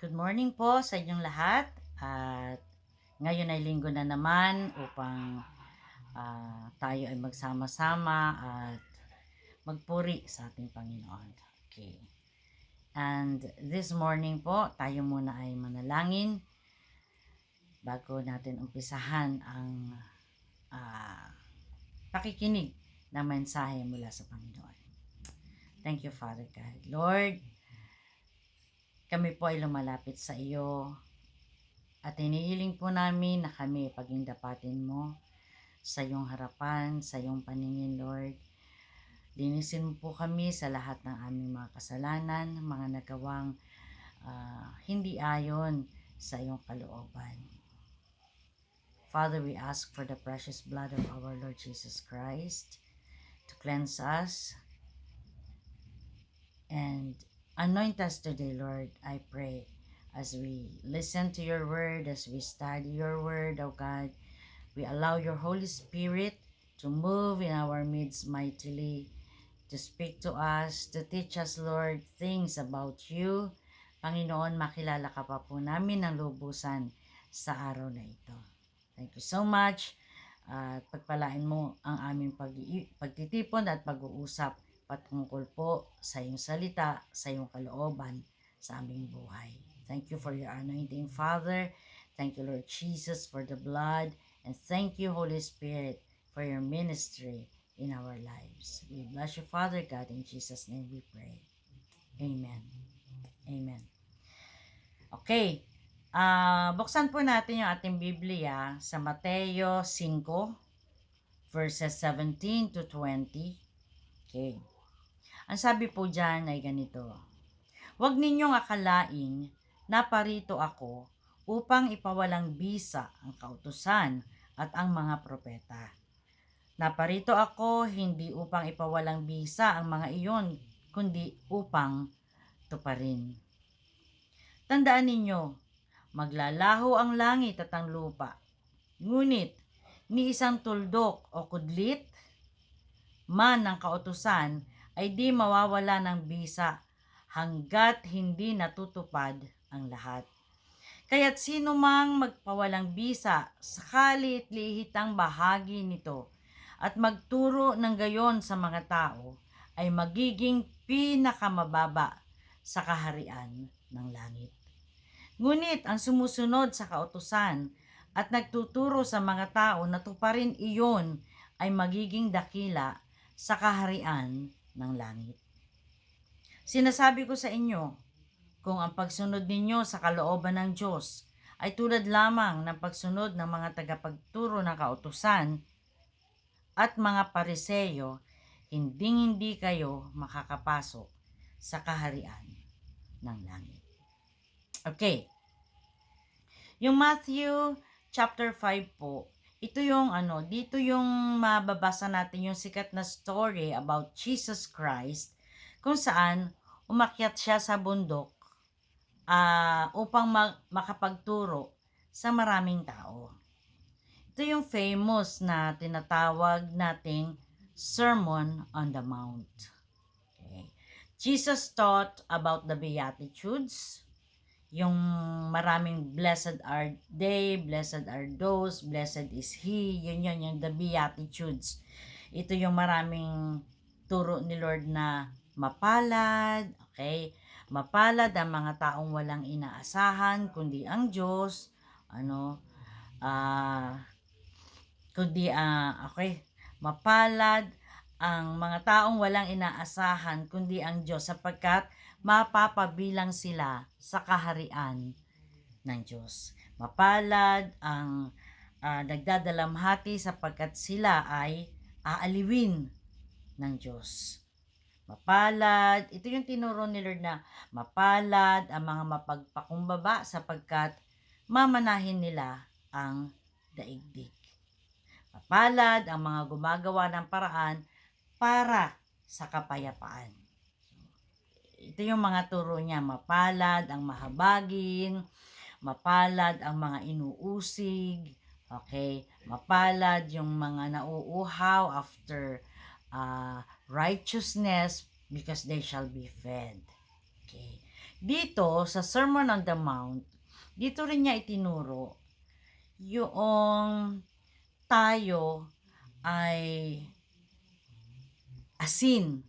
Good morning po sa inyong lahat. At ngayon ay linggo na naman upang tayo ay magsama-sama at magpuri sa ating Panginoon. Okay. And this morning po, tayo muna ay manalangin bago natin umpisahan ang pakikinig na mensahe mula sa Panginoon. Thank you, Father God. Lord, kami po ay lumalapit sa iyo at inihiling po namin na kami pagindapatin mo sa iyong harapan, sa iyong paningin, Lord. Linisin mo po kami sa lahat ng aming mga kasalanan, mga nagawang hindi ayon sa iyong kalooban. Father, we ask for the precious blood of our Lord Jesus Christ to cleanse us and anoint us today, Lord, I pray. As we listen to your word, as we study your word, O God, we allow your Holy Spirit to move in our midst mightily, to speak to us, to teach us, Lord, things about you. Panginoon, makilala ka pa po namin ng lubusan sa araw na ito. Thank you so much. At pagpalain mo ang aming pagtitipon at pag-uusap patungkol po sa iyong salita, sa iyong kalooban sa aming buhay. Thank you for your anointing, Father. Thank you, Lord Jesus, for the blood. And thank you, Holy Spirit, for your ministry in our lives. We bless you, Father God. In Jesus' name we pray. Amen. Amen. Okay. Buksan po natin yung ating Biblia sa Mateo 5, verses 17 to 20. Okay. Ang sabi po dyan ay ganito: huwag ninyong akalaing naparito ako upang ipawalang bisa ang kautusan at ang mga propeta. Naparito ako hindi upang ipawalang bisa ang mga iyon, kundi upang tuparin. Tandaan ninyo, maglalaho ang langit at ang lupa. Ngunit, ni isang tuldok o kudlit man ng kautusan ay di mawawala ng bisa hanggat hindi natutupad ang lahat. Kaya't sino mang magpawalang bisa sa kalit-lihitang bahagi nito at magturo ng gayon sa mga tao ay magiging pinakamababa sa kaharian ng langit. Ngunit ang sumusunod sa kautusan at nagtuturo sa mga tao na tuparin iyon ay magiging dakila sa kaharian ng langit. Sinasabi ko sa inyo, kung ang pagsunod ninyo sa kalooban ng Diyos ay tulad lamang ng pagsunod ng mga tagapagturo ng kautusan at mga pariseyo, hindi kayo makakapasok sa kaharian ng langit. Okay. Yung Matthew chapter 5 po, ito yung dito yung mababasa natin yung sikat na story about Jesus Christ kung saan umakyat siya sa bundok upang makapagturo sa maraming tao. Ito yung famous na tinatawag nating Sermon on the Mount. Okay. Jesus taught about the Beatitudes, yung maraming blessed are they, blessed are those, blessed is he, yun yung the Beatitudes. Ito yung maraming turo ni Lord na mapalad, okay? Mapalad ang mga taong walang inaasahan, kundi ang Diyos, okay, mapalad ang mga taong walang inaasahan, kundi ang Diyos, sapagkat mapapabilang sila sa kaharian ng Diyos. Mapalad ang nagdadalamhati sapagkat sila ay aaliwin ng Diyos. Mapalad, ito yung tinuro ni Lord na mapalad ang mga mapagpakumbaba sapagkat mamanahin nila ang daigdig. Mapalad ang mga gumagawa ng paraan para sa kapayapaan. Ito yung mga turo niya, mapalad ang mahabagin, mapalad ang mga inuusig, okay? Mapalad yung mga nauuhaw after righteousness because they shall be fed. Okay. dito sa Sermon on the Mount, dito rin niya itinuro yung tayo ay asin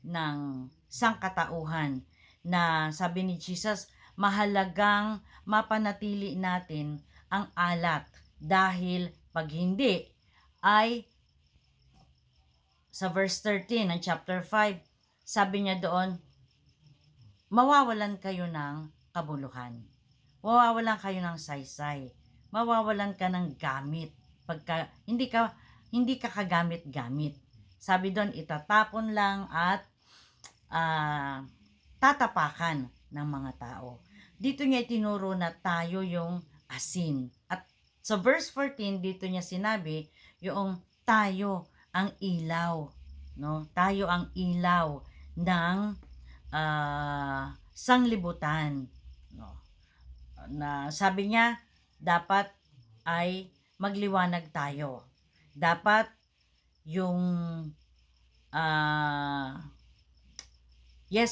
ng sangkatauhan, na sabi ni Jesus, mahalagang mapanatili natin ang alat dahil pag hindi ay sa verse 13 ng chapter 5, sabi niya doon, mawawalan kayo ng kabuluhan. Mawawalan kayo ng saysay. Mawawalan ka ng gamit. Pagka hindi ka kagamit-gamit. Sabi doon, itatapon lang at tatapakan ng mga tao. Dito niya itinuro na tayo yung asin. At sa verse 14, dito niya sinabi, yung tayo ang ilaw. No? Tayo ang ilaw ng sanglibutan. No? Na sabi niya, dapat ay magliwanag tayo. Dapat yung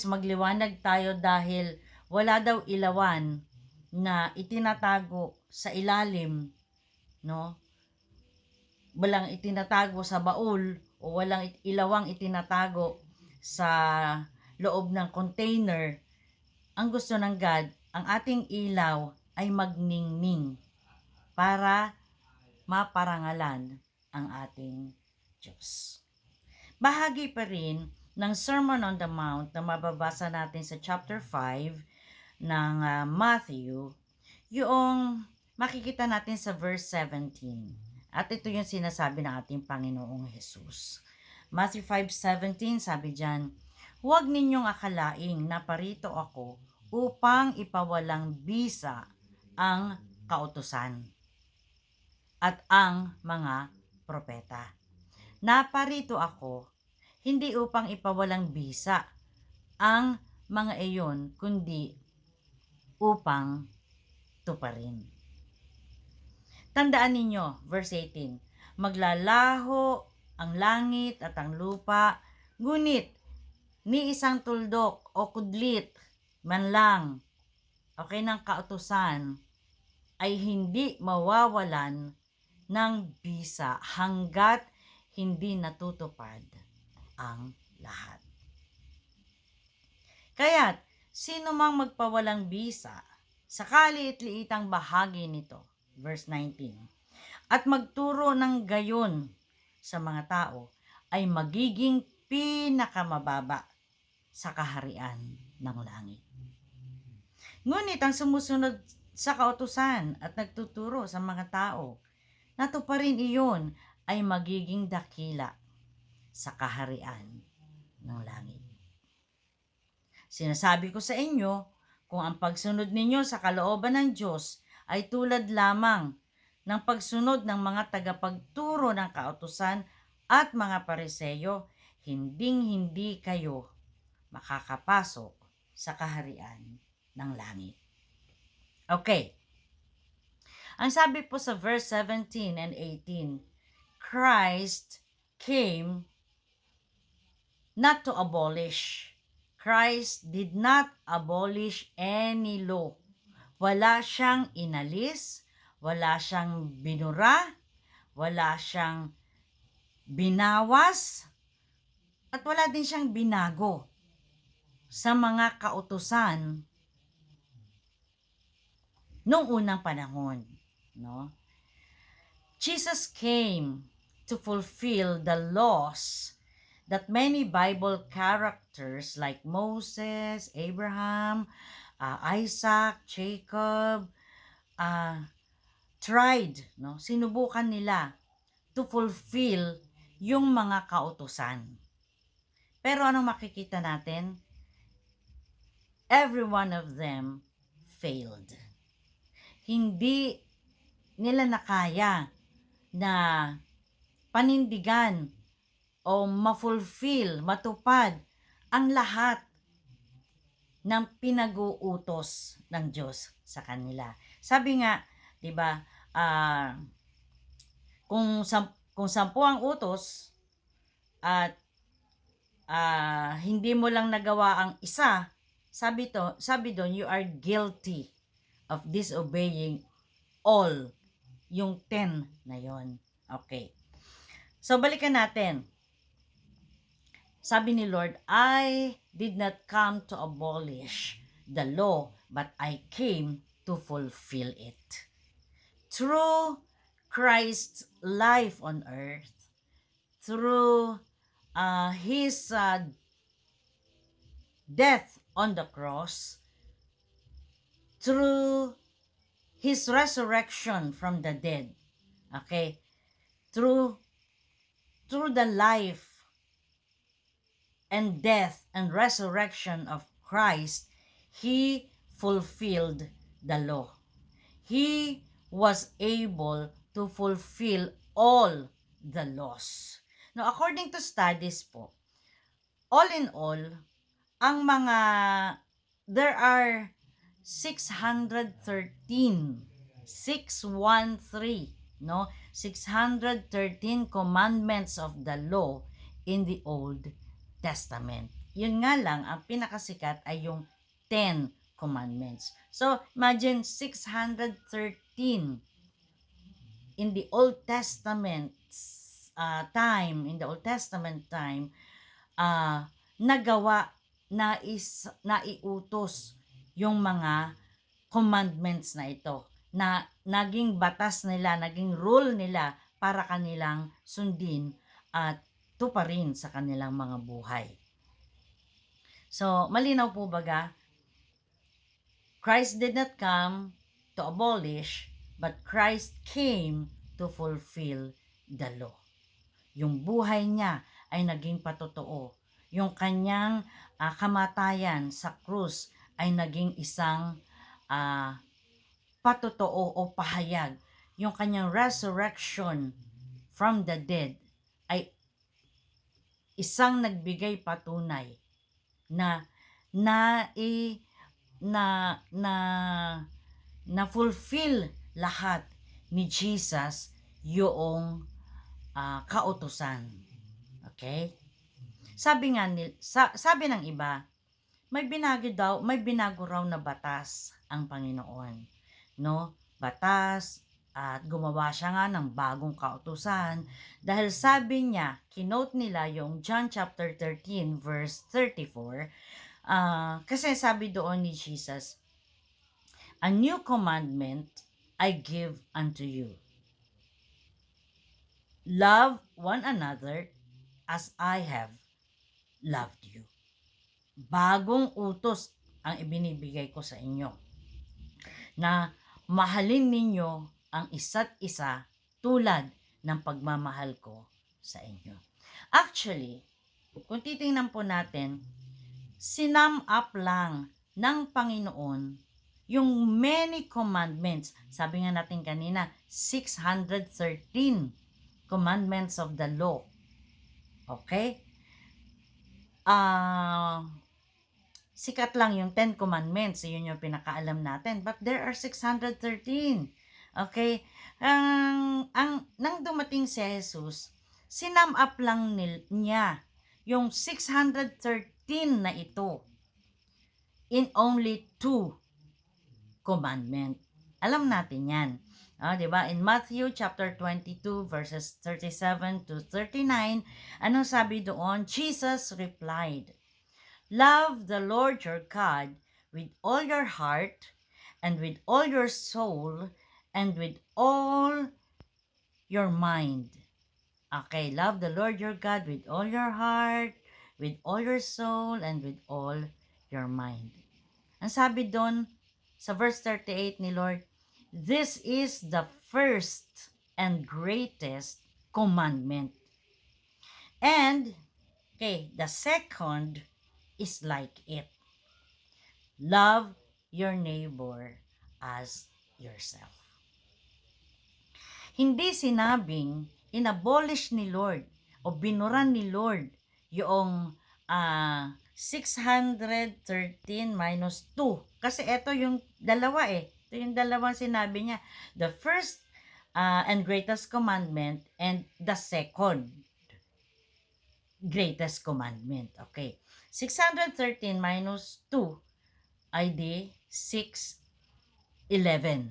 magliwanag tayo dahil wala daw ilawan na itinatago sa ilalim, no? Walang itinatago sa baul o walang ilawang itinatago sa loob ng container. Ang gusto ng God, ang ating ilaw ay magningning para maparangalan ang ating Diyos. Bahagi pa rin ng Sermon on the Mount na mababasa natin sa chapter 5 ng Matthew, yung makikita natin sa verse 17. At ito yung sinasabi ng ating Panginoong Jesus. Matthew 5:17, sabi diyan, huwag ninyong akalaing naparito ako upang ipawalang bisa ang kautusan at ang mga propeta. Naparito ako hindi upang ipawalang bisa ang mga iyon, kundi upang tuparin. Tandaan ninyo, verse 18, maglalaho ang langit at ang lupa, ngunit ni isang tuldok o kudlit man lang, ng kautusan, ay hindi mawawalan ng bisa hanggat hindi natutupad ang lahat. Kaya't sino mang magpawalang bisa sa kaliit-liitang bahagi nito, verse 19, at magturo ng gayon sa mga tao, ay magiging pinakamababa sa kaharian ng langit. Ngunit ang sumusunod sa kautusan at nagtuturo sa mga tao, natuparin iyon, ay magiging dakila sa kaharian ng langit. Sinasabi ko sa inyo, kung ang pagsunod ninyo sa kalooban ng Diyos ay tulad lamang ng pagsunod ng mga tagapagturo ng kautusan at mga Pariseyo, hinding-hindi kayo makakapasok sa kaharian ng langit. Okay. Ang sabi po sa verse 17 and 18, Christ came not to abolish. Christ did not abolish any law. Wala siyang inalis, wala siyang binura, wala siyang binawas, at wala din siyang binago sa mga kautusan noong unang panahon, no? Jesus came to fulfill the laws that many Bible characters like Moses, Abraham, Isaac, Jacob tried, no? Sinubukan nila to fulfill yung mga kautusan. Pero anong makikita natin? Every one of them failed. Hindi nila nakaya na panindigan o ma-fulfill, matupad ang lahat ng pinag-uutos ng Diyos sa kanila. Sabi nga, 'di ba, kung 10 ang utos at hindi mo lang nagawa ang isa sabi doon, you are guilty of disobeying all yung 10 na yon. Okay. So, balikan natin. Sabi ni Lord, I did not come to abolish the law, but I came to fulfill it. Through Christ's life on earth, through His death on the cross, through His resurrection from the dead, okay, through the life and death and resurrection of Christ, He fulfilled the law. He was able to fulfill all the laws. Now, according to studies po, all in all, ang mga, there are 613, 613, no? 613 commandments of the law in the Old Testament. Yun nga lang, ang pinakasikat ay yung 10 commandments. So, imagine 613 in the Old Testament time, nagawa, naiutos yung mga commandments na ito, na naging batas nila, naging rule nila para kanilang sundin at tuparin sa kanilang mga buhay. So, malinaw po baga? Christ did not come to abolish, but Christ came to fulfill the law. Yung buhay niya ay naging patotoo. Yung kanyang kamatayan sa krus ay naging isang patotoo o pahayag. Yung kanyang resurrection from the dead ay isang nagbigay patunay na fulfill lahat ni Jesus yung kautusan. Okay? Sabi ng iba, may binago raw na batas ang Panginoon, no? Batas, at gumawa siya nga ng bagong kautusan dahil sabi niya, kinote nila yung John chapter 13 verse 34, kasi sabi doon ni Jesus, a new commandment I give unto you. Love one another as I have loved you. Bagong utos ang ibinibigay ko sa inyo, na mahalin ninyo ang isa't isa tulad ng pagmamahal ko sa inyo. Actually, kung titingnan po natin, sinum up lang ng Panginoon yung many commandments. Sabi nga natin kanina, 613 commandments of the law. Okay? Sikat lang yung 10 commandments. Yun yung pinakaalam natin. But there are 613. Okay? Nang dumating si Jesus, sinum up lang niya yung 613 na ito in only 2 commandment. Alam natin yan. Diba? In Matthew chapter 22 verses 37 to 39, anong sabi doon? Jesus replied, love the Lord your God with all your heart and with all your soul and with all your mind. Okay, love the Lord your God with all your heart, with all your soul, and with all your mind. Ang sabi doon sa verse 38 ni Lord, this is the first and greatest commandment. And, okay, the second is like it. Love your neighbor as yourself. Hindi sinabing inabolish ni Lord o binuran ni Lord yung 613 minus 2. Kasi ito yung dalawa eh. Ito yung dalawang sinabi niya. The first and greatest commandment and the second greatest commandment. Okay. 613 minus 2 ay di 611.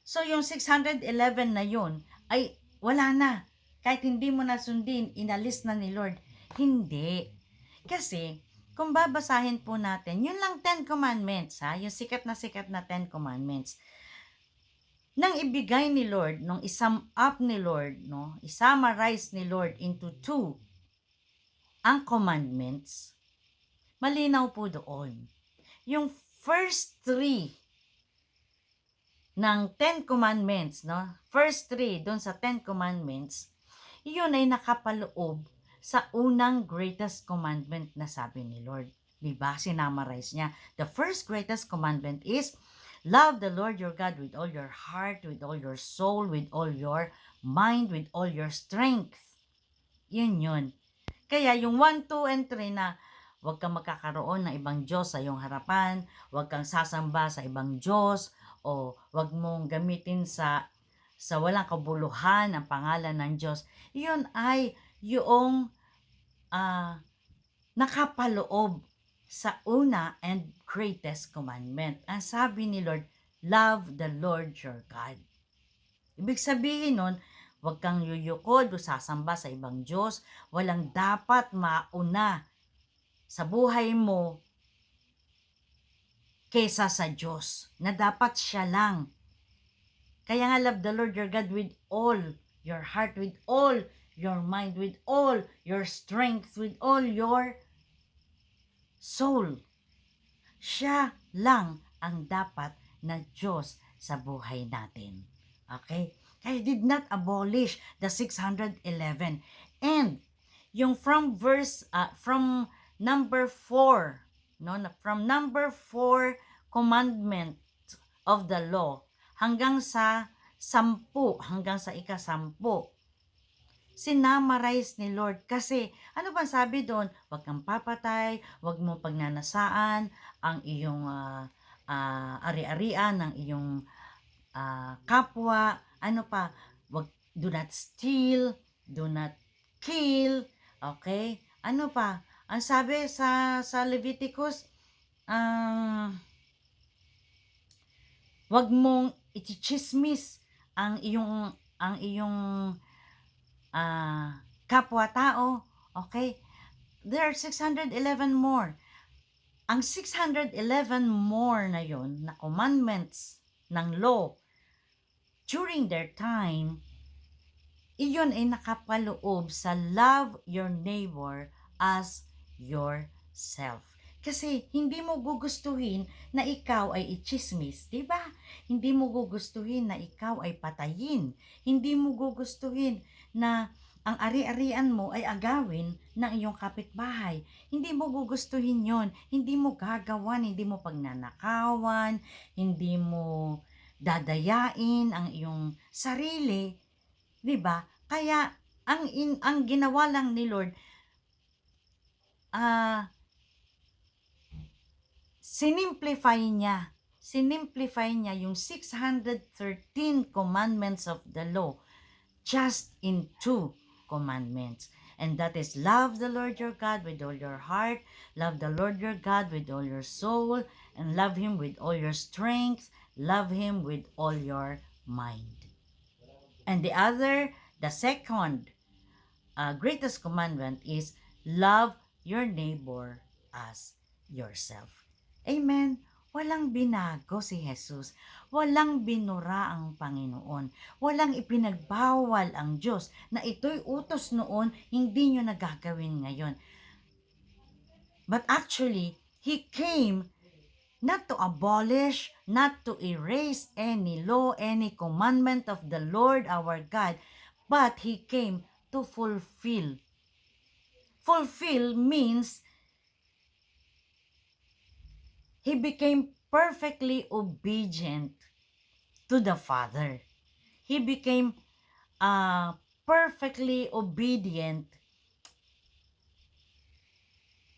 So yung 611 na yun ay wala na. Kahit hindi mo na sundin, inalis na ni Lord. Hindi. Kasi kung babasahin po natin, yun lang 10 commandments, ha? Yung sikat na 10 commandments. Nang ibigay ni Lord, nung isum up ni Lord, no? I-summarize ni Lord into 2 ang commandments, malinaw po doon. Yung first 3 ng 10 commandments, no? First 3 doon sa 10 commandments, yun ay nakapaloob sa unang greatest commandment na sabi ni Lord. Diba? Sinamarize niya. The first greatest commandment is, love the Lord your God with all your heart, with all your soul, with all your mind, with all your strength. Yun yun. Kaya yung 1, 2, and 3 na huwag kang magkakaroon ng ibang Diyos sa iyong harapan, huwag kang sasamba sa ibang Diyos, o huwag mong gamitin sa walang kabuluhan ang pangalan ng Diyos. Yun ay yung nakapaloob sa una and greatest commandment. Ang sabi ni Lord, love the Lord your God. Ibig sabihin nun, huwag kang yuyukod o sasamba sa ibang Diyos. Walang dapat mauna sa buhay mo kesa sa Diyos, na dapat siya lang. Kaya nga, love the Lord your God with all your heart, with all your mind, with all your strength, with all your soul. Siya lang ang dapat na Diyos sa buhay natin. Okay? Kaya did not abolish the 611. And yung from number 4, no, from number 4 commandment of the law hanggang sa 10, hanggang sa ika-10, sinamarize ni Lord. Kasi ano ba sabi doon? Huwag kang papatay, huwag mo pagnanasaan ang iyong ari-arian ng iyong kapwa. Ano pa? Do not steal, do not kill. Okay? Ano pa? Ang sabi sa Leviticus, wag mong ichichismis ang iyong kapwa-tao. Okay? There are 611 more. Ang 611 more na yon na commandments ng law during their time, iyon ay nakapaloob sa love your neighbor as yourself. Kasi hindi mo gugustuhin na ikaw ay ichismis, di ba? Hindi mo gugustuhin na ikaw ay patayin. Hindi mo gugustuhin na ang ari-arian mo ay agawin ng iyong kapitbahay. Hindi mo gugustuhin yon. Hindi mo gagawan, hindi mo pagnanakawan, hindi mo dadayain ang iyong sarili, 'di ba? Kaya ang ginawa lang ni Lord, sinimplify niya yung 613 commandments of the law just in 2 commandments. And that is, love the Lord your God with all your heart, love the Lord your God with all your soul, and love Him with all your strength, love Him with all your mind. And the second greatest commandment is, love your neighbor as yourself. Amen. Walang binago si Jesus. Walang binura ang Panginoon. Walang ipinagbawal ang Diyos na ito'y utos noon, hindi nyo nagagawin ngayon. But actually, He came not to abolish, not to erase any law, any commandment of the Lord our God, but He came to fulfill. Fulfill means He became perfectly obedient to the Father. He became perfectly obedient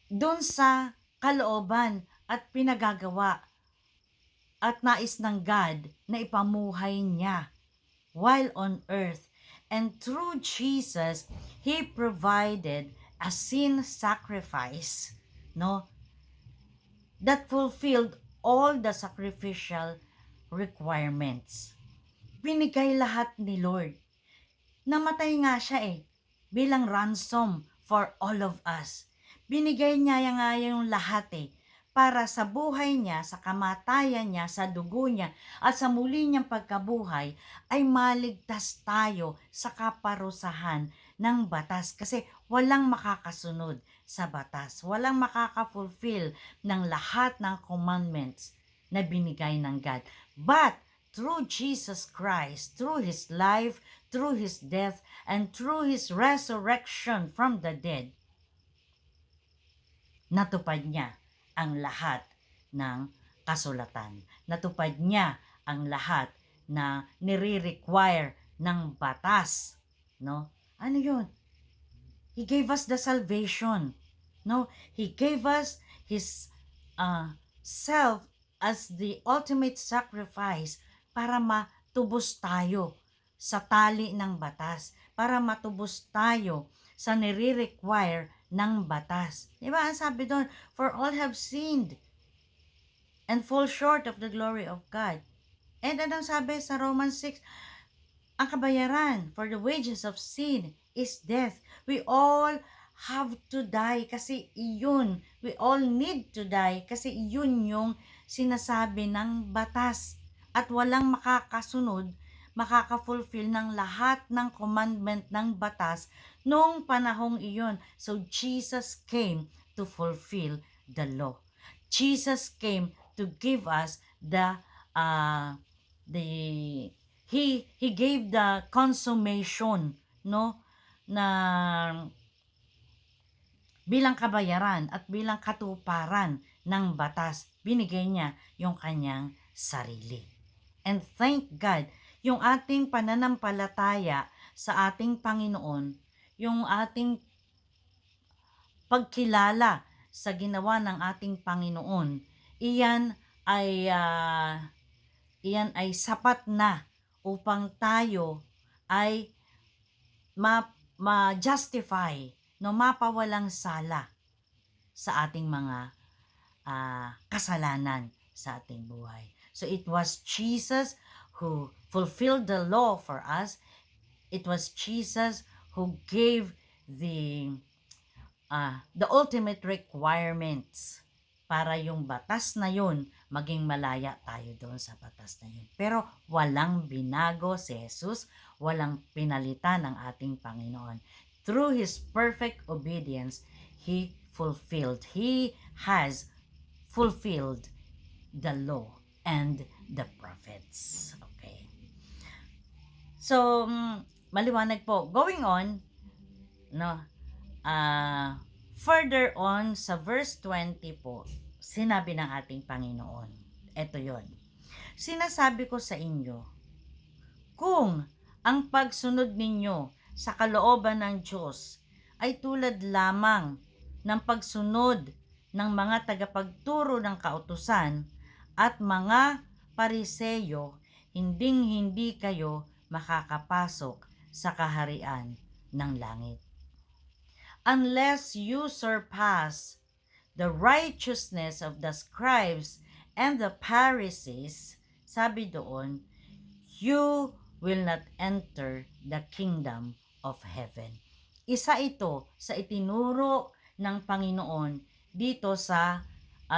dun sa kalooban at pinagagawa at nais ng God na ipamuhay niya while on earth. And through Jesus, He provided a sin sacrifice, no, that fulfilled all the sacrificial requirements. Binigay lahat ni Lord. Namatay nga siya bilang ransom for all of us. Binigay niya nga yung lahat para sa buhay niya, sa kamatayan niya, sa dugo niya, at sa muli niyang pagkabuhay, ay maligtas tayo sa kaparusahan ng batas. Kasi walang makakasunod sa batas. Walang makaka-fulfill ng lahat ng commandments na binigay ng God. But through Jesus Christ, through His life, through His death, and through His resurrection from the dead, natupad niya ang lahat ng kasulatan. Natupad niya ang lahat na nire-require ng batas. No? Ano yun? He gave us the salvation. No? He gave us His self as the ultimate sacrifice para matubos tayo sa tali ng batas, para matubos tayo sa nire-require ng batas. Diba? Ang sabi doon, for all have sinned and fall short of the glory of God. And anong sabi sa Romans 6? Ang kabayaran for the wages of sin is death. We all have to die kasi iyon. We all need to die kasi iyon yung sinasabi ng batas. At walang makakasunod, makaka-fulfill ng lahat ng commandment ng batas noong panahong iyon. So Jesus came to fulfill the law. Jesus came to give us he gave the consummation, no, na bilang kabayaran at bilang katuparan ng batas. Binigay niya yung kanyang sarili. And thank God, yung ating pananampalataya sa ating Panginoon, yung ating pagkilala sa ginawa ng ating Panginoon, iyan ay sapat na upang tayo ay ma-justify, no, mapawalang sala sa ating mga kasalanan sa ating buhay. So it was Jesus who fulfilled the law for us. It was Jesus who gave the ultimate requirements para yung batas na yun, maging malaya tayo doon sa batas na yun. Pero walang binago si Jesus, walang pinalitan ng ating Panginoon. Through His perfect obedience, He has fulfilled the law and the prophets. Okay. So, maliwanag po. Going on, no, further on sa verse 20 po, sinabi ng ating Panginoon, eto yon. Sinasabi ko sa inyo, kung ang pagsunod ninyo sa kalooban ng Diyos ay tulad lamang ng pagsunod ng mga tagapagturo ng kautusan at mga pariseyo, hindi kayo makakapasok sa kaharian ng langit. Unless you surpass the righteousness of the scribes and the Pharisees, sabi doon, you will not enter the kingdom of heaven. Isa ito sa itinuro ng Panginoon dito sa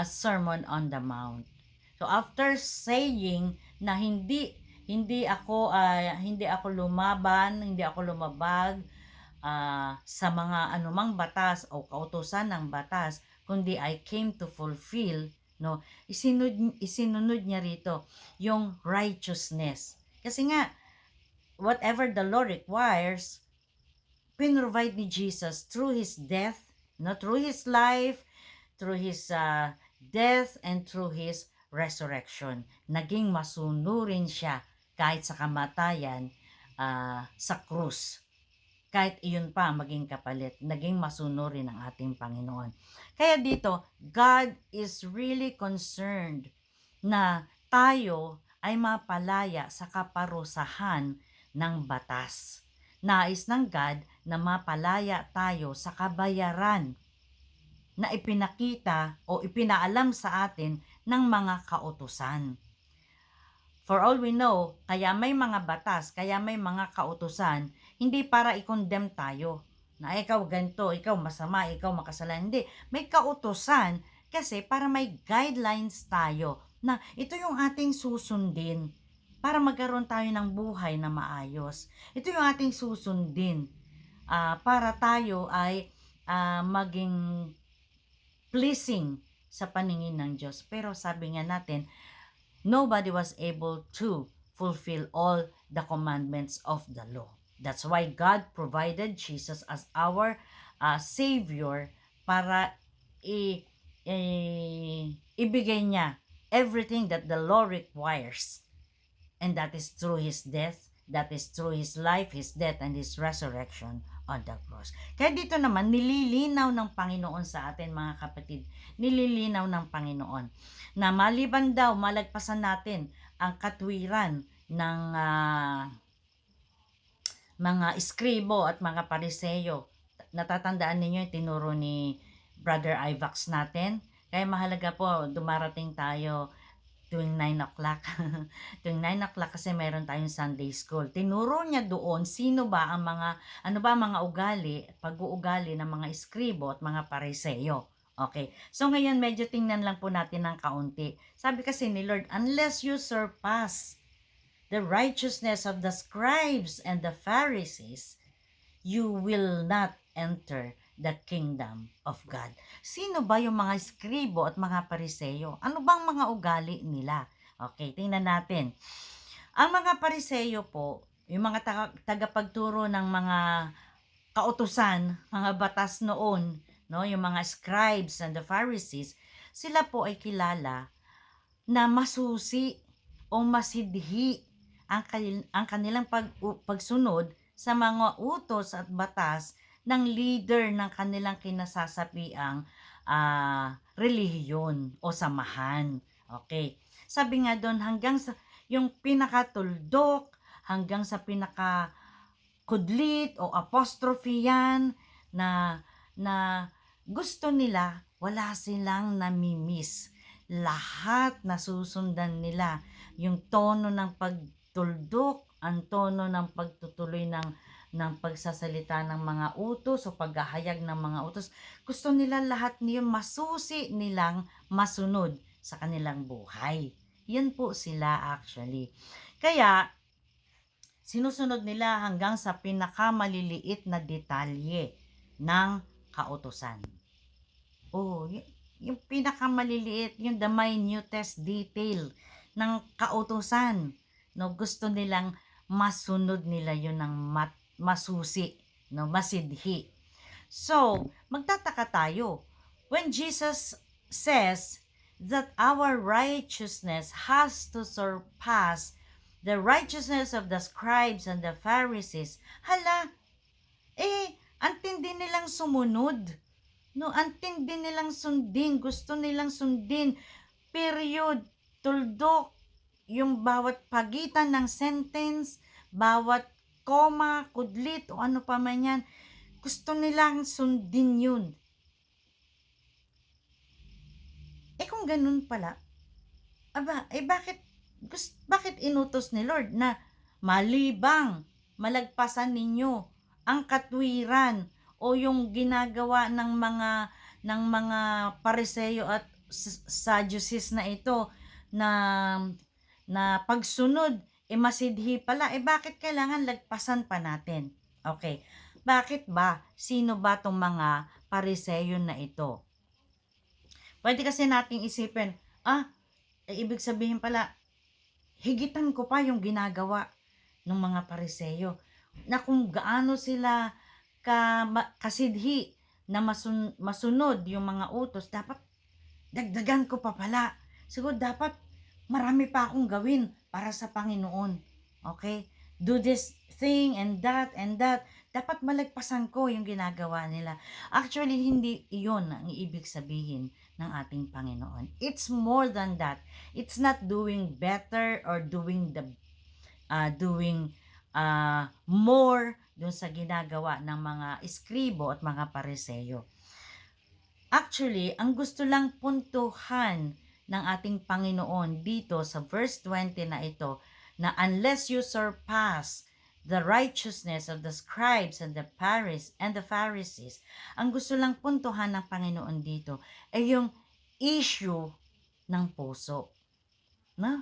Sermon on the Mount. So after saying na hindi ako lumaban, hindi ako lumabag sa mga anumang batas o kautusan ng batas, kundi I came to fulfill, no, isinunod niya rito yung righteousness. Kasi nga, whatever the law requires, pinrovide ni Jesus through His death, no, through His life, through His death, and through His resurrection. Naging masunurin siya kahit sa kamatayan sa krus. Kahit iyon pa maging kapalit, naging masunurin ng ating Panginoon. Kaya dito, God is really concerned na tayo ay mapalaya sa kaparusahan ng batas. Nais ng God na mapalaya tayo sa kabayaran na ipinakita o ipinaalam sa atin ng mga kautusan. For all we know, kaya may mga batas, kaya may mga kautusan, hindi para i-condemn tayo. Na ikaw ganito, ikaw masama, ikaw makasalanan. Hindi. May kautusan kasi para may guidelines tayo na ito yung ating susundin para magkaroon tayo ng buhay na maayos. Ito yung ating susundin para tayo ay maging pleasing sa paningin ng Diyos. Pero sabi nga natin, nobody was able to fulfill all the commandments of the law. That's why God provided Jesus as our Savior para ibigay niya everything that the law requires. And that is through His death, that is through His life, His death, and His resurrection on the cross. Kaya dito naman, nililinaw ng Panginoon sa atin mga kapatid, nililinaw ng Panginoon na maliban daw malagpasan natin ang katwiran ng mga iskribo at mga pariseyo. Natatandaan ninyo yung tinuro ni Brother Ivax natin. Kaya mahalaga po, dumarating tayo tuwing 9 o'clock. Tuwing 9 o'clock kasi meron tayong Sunday school. Tinuro niya doon sino ba ang mga, ano ba mga ugali, pag-uugali ng mga iskribo at mga pariseyo. Okay. So ngayon medyo tingnan lang po natin ng kaunti. Sabi kasi ni Lord, unless you surpass the righteousness of the scribes and the Pharisees, you will not enter the kingdom of God. Sino ba yung mga skribo at mga pariseyo? Ano bang mga ugali nila? Okay, tingnan natin. Ang mga pariseyo po, yung mga tagapagturo ng mga kautusan, mga batas noon, no, yung mga scribes and the Pharisees, sila po ay kilala na masusi o masidhi ang kanilang pagsunod sa mga utos at batas ng leader ng kanilang kinasasapiang relihiyon o samahan. Okay. Sabi nga doon, hanggang sa yung pinakatuldok, hanggang sa pinakakudlit o apostrophe yan na gusto nila, wala silang namimiss. Lahat nasusundan nila. Yung tono ng pagtuldok, ang tono ng pagtutuloy ng pagsasalita ng mga utos o paghahayag ng mga utos. Gusto nila lahat niyon masusi nilang masunod sa kanilang buhay. Yan po sila actually. Kaya, sinusunod nila hanggang sa pinakamaliliit na detalye ng kautusan. Oh, yung pinakamaliliit, yung the minutest detail ng kautusan. No, gusto nilang masunod nila yun ng masusi, no, masidhi. So, magtataka tayo. When Jesus says that our righteousness has to surpass the righteousness of the scribes and the Pharisees, hala, ang tindi nilang sumunod. No, ang tindi nilang sundin, gusto nilang sundin. Period, tuldok, yung bawat pagitan ng sentence, bawat comma, kudlit, o ano pa man yan, gusto nilang sundin yun. Kung ganun pala, bakit inutos ni Lord na malibang malagpasan ninyo ang katwiran o yung ginagawa ng mga pariseyo at Sadducees na ito na pagsunod masidhi pala, bakit kailangan lagpasan pa natin? Okay. Bakit ba? Sino ba tong mga pariseyo na ito? Pwede kasi nating isipin, ibig sabihin pala, higitan ko pa yung ginagawa ng mga pariseyo na kung gaano sila kasidhi na masunod yung mga utos, dapat dagdagan ko pa pala. Siguro dapat marami pa akong gawin para sa Panginoon. Okay? Do this thing and that and that. Dapat malagpasan ko yung ginagawa nila. Actually, hindi iyon ang ibig sabihin ng ating Panginoon. It's more than that. It's not doing better or doing more dun sa ginagawa ng mga iskribo at mga pariseyo. Actually, ang gusto lang puntuhan ng ating Panginoon dito sa verse 20 na ito, na unless you surpass the righteousness of the scribes and the Pharisees, ang gusto lang puntuhan ng Panginoon dito ay yung issue ng puso. No?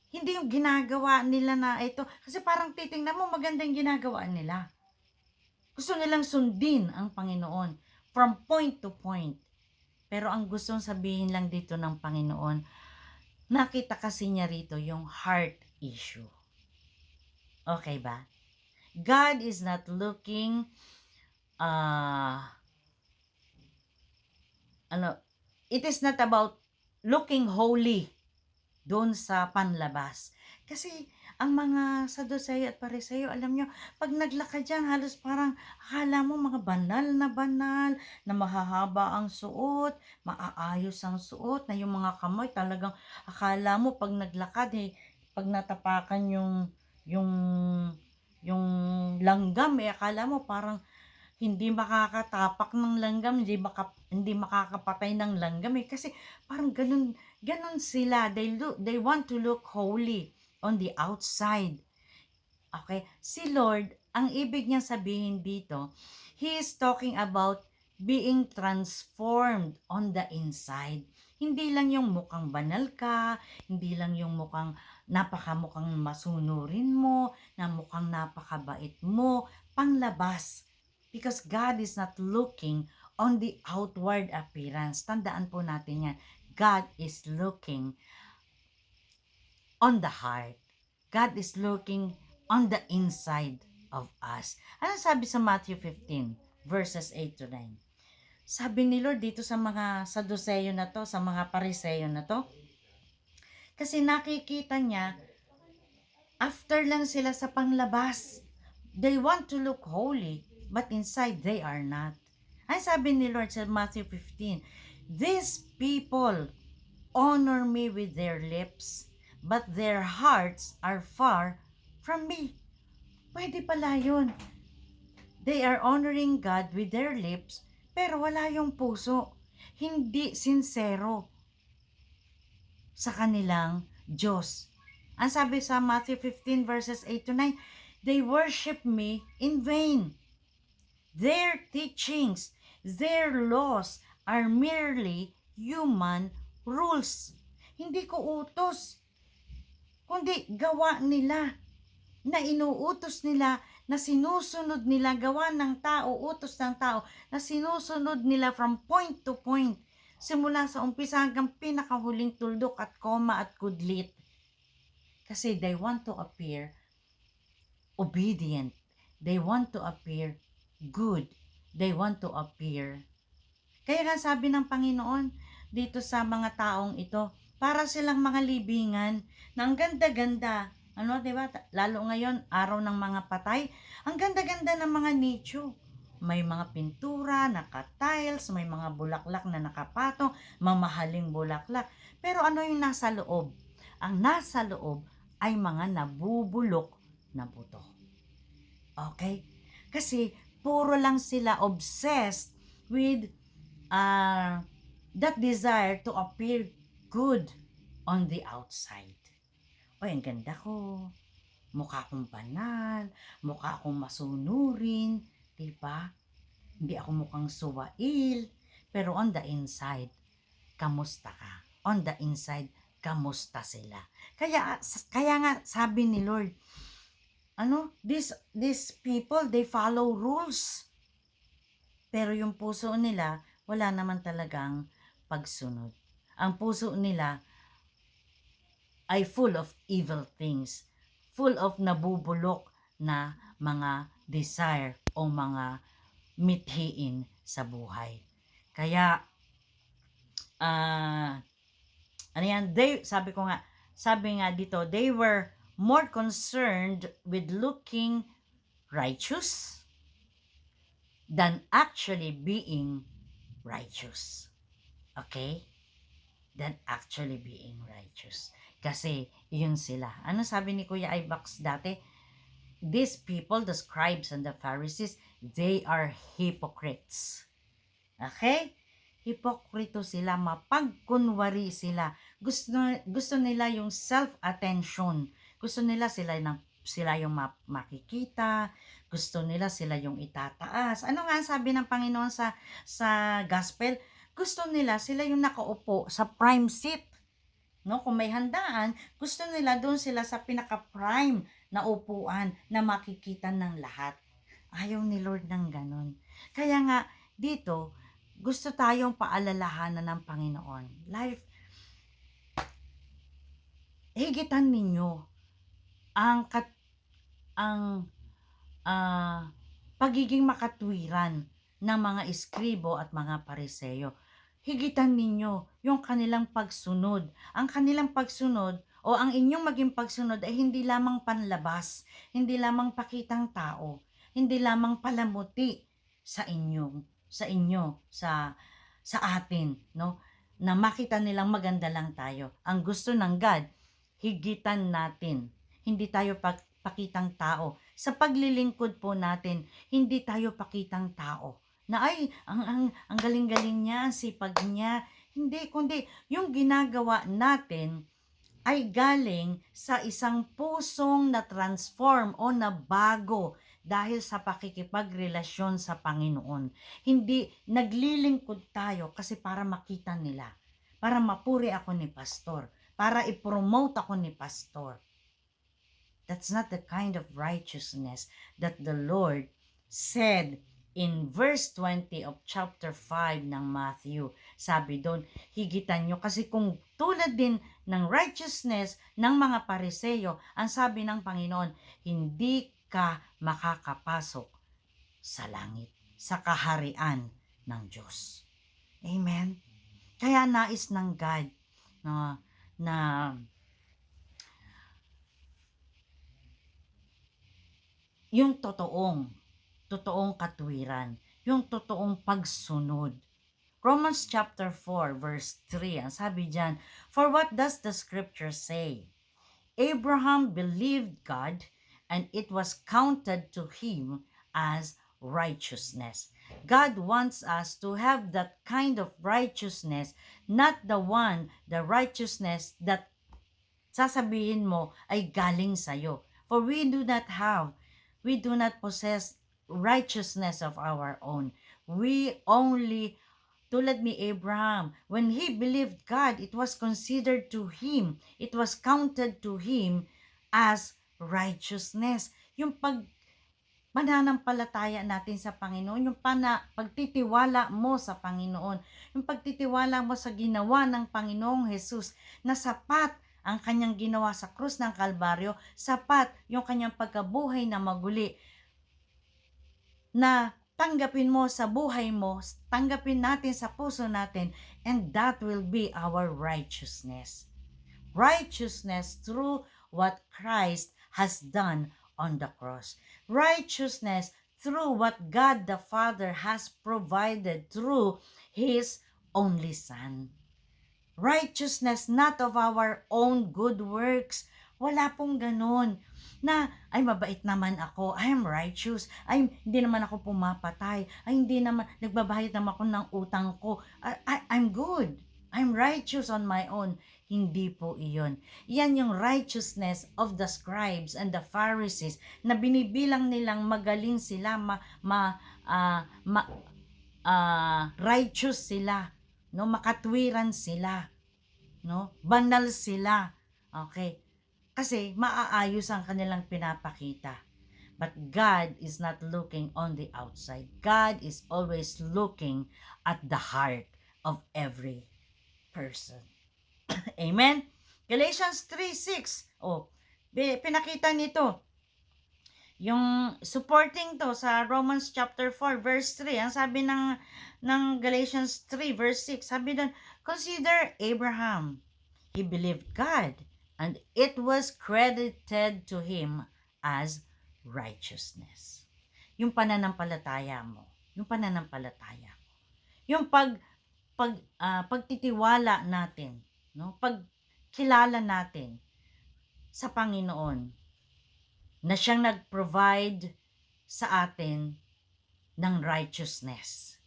Hindi yung ginagawa nila na ito. Kasi parang titingnan mo, maganda yung ginagawa nila. Gusto nilang sundin ang Panginoon from point to point. Pero ang gustong sabihin lang dito ng Panginoon, nakita kasi niya rito yung heart issue. Okay ba? God is not looking it is not about looking holy doon sa panlabas. Kasi ang mga Saduceo at Pariseo, alam nyo, pag naglakad dyan, halos parang akala mo mga banal, na mahahaba ang suot, maaayos ang suot, na yung mga kamay talagang akala mo pag naglakad pag natapakan yung, yung langgam, akala mo parang hindi makakatapak ng langgam, hindi makakapatay ng langgam kasi parang ganun sila. They want to look holy on the outside. Okay? Si Lord, ang ibig niyang sabihin dito, He is talking about being transformed on the inside. Hindi lang yung mukhang banal ka, hindi lang yung mukhang napakamukhang masunurin mo, na mukhang napakabait mo, panglabas. Because God is not looking on the outward appearance. Tandaan po natin yan. God is looking on the heart. God is looking on the inside of us. Ano sabi sa Matthew 15, verses 8 to 9? Sabi ni Lord dito sa mga Saduceo na to, sa mga Pariseo na to, kasi nakikita niya, after lang sila sa panglabas. They want to look holy, but inside they are not. Ay sabi ni Lord sa Matthew 15, these people honor me with their lips, but their hearts are far from me. Pwede pala yun. They are honoring God with their lips, pero wala yung puso. Hindi sincero sa kanilang Diyos. Ang sabi sa Matthew 15 verses 8 to 9, they worship me in vain. Their teachings, their laws are merely human rules. Hindi ko utos, kundi gawa nila, na inuutos nila, na sinusunod nila, gawa ng tao, utos ng tao, na sinusunod nila from point to point, simula sa umpisa hanggang pinakahuling tuldok at koma at kudlit. Kasi they want to appear obedient. They want to appear good. They want to appear. Kaya nga sabi ng Panginoon dito sa mga taong ito, para silang mga libingan na ang ganda-ganda. Ano, diba? Lalo ngayon, araw ng mga patay, ang ganda-ganda ng mga nicho. May mga pintura, naka-tiles, may mga bulaklak na nakapatong, mamahaling bulaklak. Pero ano yung nasa loob? Ang nasa loob ay mga nabubulok na buto. Okay? Kasi puro lang sila obsessed with that desire to appear good on the outside. O, ang ganda ko. Mukha akong banal. Mukha akong masunurin. Diba? Hindi ako mukhang suwail. Pero on the inside, kamusta ka? On the inside, kamusta sila? Kaya nga sabi ni Lord, these people, they follow rules. Pero yung puso nila, wala naman talagang pagsunod. Ang puso nila ay full of evil things, full of nabubulok na mga desire o mga mithiin sa buhay. Kaya, sabi nga dito, they were more concerned with looking righteous than actually being righteous. Okay? Than actually being righteous. Kasi, yun sila. Ano sabi ni Kuya Ivax dati? These people, the scribes and the Pharisees, they are hypocrites. Okay? hipokrito sila, mapagkunwari sila. Gusto nila yung self-attention. Gusto nila sila yung makikita, gusto nila sila yung itataas. Ano nga ang sabi ng Panginoon sa gospel? Gusto nila sila yung nakaupo sa prime seat. No, kung may handaan, gusto nila doon sila sa pinaka-prime na upuan na makikita ng lahat. Ayaw ni Lord ng ganun. Kaya nga, dito, gusto tayong paalalahanan ng Panginoon. Life, higitan ninyo ang pagiging makatwiran ng mga iskribo at mga pariseyo. Higitan ninyo yung kanilang pagsunod. Ang kanilang pagsunod o ang inyong maging pagsunod ay hindi lamang panlabas, hindi lamang pakitang tao, hindi lamang palamuti sa sa atin, no? Na makita nilang maganda lang tayo. Ang gusto ng God, higitan natin. Hindi tayo pakitang tao. Sa paglilingkod po natin, hindi tayo pakitang tao. Na ay, ang galing-galing niya, ang sipag niya. Hindi, kundi yung ginagawa natin ay galing sa isang pusong na transform o na bago dahil sa pakikipagrelasyon sa Panginoon. Hindi naglilingkod tayo kasi para makita nila, para mapuri ako ni pastor, para i-promote ako ni pastor. That's not the kind of righteousness that the Lord said in verse 20 of chapter 5 ng Matthew. Sabi doon, higitan nyo. Kasi kung tulad din ng righteousness ng mga pariseyo, ang sabi ng Panginoon, hindi ka makakapasok sa langit, sa kaharian ng Diyos. Amen? Kaya nais ng God na yung totoong katwiran, yung totoong pagsunod. Romans chapter 4 verse 3, ang sabi diyan, for what does the scripture say? Abraham believed God and it was counted to him as righteousness. God wants us to have that kind of righteousness, not the righteousness that sasabihin mo ay galing sa'yo. For we do not possess righteousness of our own. We only, tulad ni Abraham, when he believed God, it was considered to him, it was counted to him as righteousness. Yung pananampalataya natin sa Panginoon, yung pagtitiwala mo sa Panginoon, yung pagtitiwala mo sa ginawa ng Panginoong Jesus na sapat ang kanyang ginawa sa krus ng Kalbaryo, sapat yung kanyang pagkabuhay na maguli, na tanggapin mo sa buhay mo, tanggapin natin sa puso natin, and that will be our righteousness. Righteousness through what Christ has done on the cross. Righteousness through what God the Father has provided through His only Son. Righteousness not of our own good works. Wala pong ganun. Na, ay mabait naman ako, I am righteous, ay hindi naman ako pumapatay, ay hindi naman, nagbabayad naman ako ng utang ko, I'm good, I'm righteous on my own. Hindi po iyon. Yan yung righteousness of the scribes and the Pharisees na binibilang nilang magaling sila, righteous sila, no, makatwiran sila, no, banal sila. Okay? Kasi maaayos ang kanilang pinapakita. But God is not looking on the outside. God is always looking at the heart of every person. Amen? Galatians 3:6. Oh, pinakita nito. Yung supporting to sa Romans chapter 4 verse 3. Ang sabi ng Galatians 3 verse 6, sabi doon, consider Abraham. He believed God and it was credited to him as righteousness. Yung pananampalataya mo, yung pagtitiwala natin, no? Pagkilala natin sa Panginoon na siyang nag-provide sa atin ng righteousness.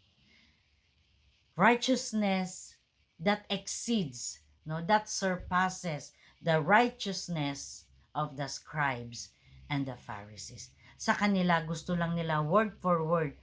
righteousness that exceeds, no, that surpasses the righteousness of the scribes and the Pharisees. Sa kanila, gusto lang nila word for word